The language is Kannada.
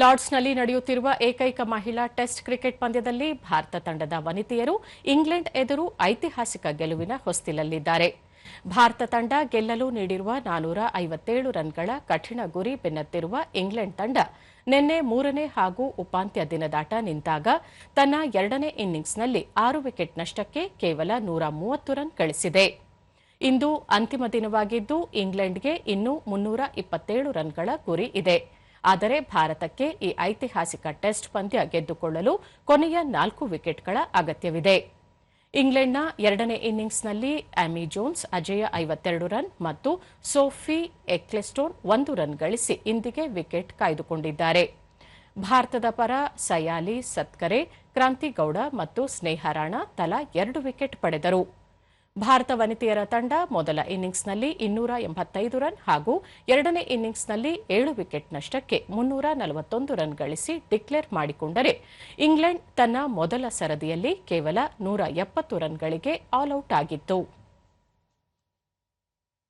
ಲಾರ್ಡ್ಸ್ನಲ್ಲಿ ನಡೆಯುತ್ತಿರುವ ಏಕೈಕ ಮಹಿಳಾ ಟೆಸ್ಟ್ ಕ್ರಿಕೆಟ್ ಪಂದ್ಯದಲ್ಲಿ ಭಾರತ ತಂಡದ ವನಿತೆಯರು ಇಂಗ್ಲೆಂಡ್ ಎದುರು ಐತಿಹಾಸಿಕ ಗೆಲುವಿನ ಹೊಸ್ತಿಲಲ್ಲಿದ್ದಾರೆ. ಭಾರತ ತಂಡ ಗೆಲ್ಲಲು ನೀಡಿರುವ 457 ರನ್ಗಳ ಕಠಿಣ ಗುರಿ ಬೆನ್ನತ್ತಿರುವ ಇಂಗ್ಲೆಂಡ್ ತಂಡ ನಿನ್ನೆ ಮೂರನೇ ಹಾಗೂ ಉಪಾಂತ್ಯ ದಿನದಾಟ ನಿಂತಾಗ ತನ್ನ ಎರಡನೇ ಇನ್ನಿಂಗ್ಸ್ನಲ್ಲಿ 6 ವಿಕೆಟ್ ನಷ್ಟಕ್ಕೆ ಕೇವಲ 130 ರನ್ ಗಳಿಸಿದೆ. ಇಂದು ಅಂತಿಮ ದಿನವಾಗಿದ್ದು ಇಂಗ್ಲೆಂಡ್ಗೆ ಇನ್ನೂ 327 ರನ್ಗಳ ಗುರಿ ಇದೆ. ಆದರೆ ಭಾರತಕ್ಕೆ ಈ ಐತಿಹಾಸಿಕ ಟೆಸ್ಟ್ ಪಂದ್ಯ ಗೆದ್ದುಕೊಳ್ಳಲು ಕೊನೆಯ 4 ವಿಕೆಟ್ಗಳ ಅಗತ್ಯವಿದೆ. ಇಂಗ್ಲೆಂಡ್ನ ಎರಡನೇ ಇನ್ನಿಂಗ್ಸ್ನಲ್ಲಿ ಆಮಿ ಜೋನ್ಸ್ ಅಜೇಯ 52 ರನ್ ಮತ್ತು ಸೋಫಿ ಎಕ್ಲೆಸ್ಟೋನ್ 1 ರನ್ ಗಳಿಸಿ ಇಂದಿಗೆ ವಿಕೆಟ್ ಕಾಯ್ದುಕೊಂಡಿದ್ದಾರೆ. ಭಾರತದ ಪರ ಸಯಾಲಿ ಸತ್ಕರೆ, ಕ್ರಾಂತಿಗೌಡ ಮತ್ತು ಸ್ನೇಹ ರಾಣಾ ತಲಾ 2 ವಿಕೆಟ್ ಪಡೆದರು. ಭಾರತ ವನಿತೆಯರ ತಂಡ ಮೊದಲ ಇನ್ನಿಂಗ್ಸ್ನಲ್ಲಿ 285 ರನ್ ಹಾಗೂ ಎರಡನೇ ಇನ್ನಿಂಗ್ಸ್ನಲ್ಲಿ 7 ವಿಕೆಟ್ ನಷ್ಟಕ್ಕೆ 341 ರನ್ ಗಳಿಸಿ ಡಿಕ್ಲೇರ್ ಮಾಡಿಕೊಂಡರೆ, ಇಂಗ್ಲೆಂಡ್ ತನ್ನ ಮೊದಲ ಸರದಿಯಲ್ಲಿ ಕೇವಲ 170 ರನ್ಗಳಿಗೆ ಆಲ್ಔಟ್ ಆಗಿತ್ತು.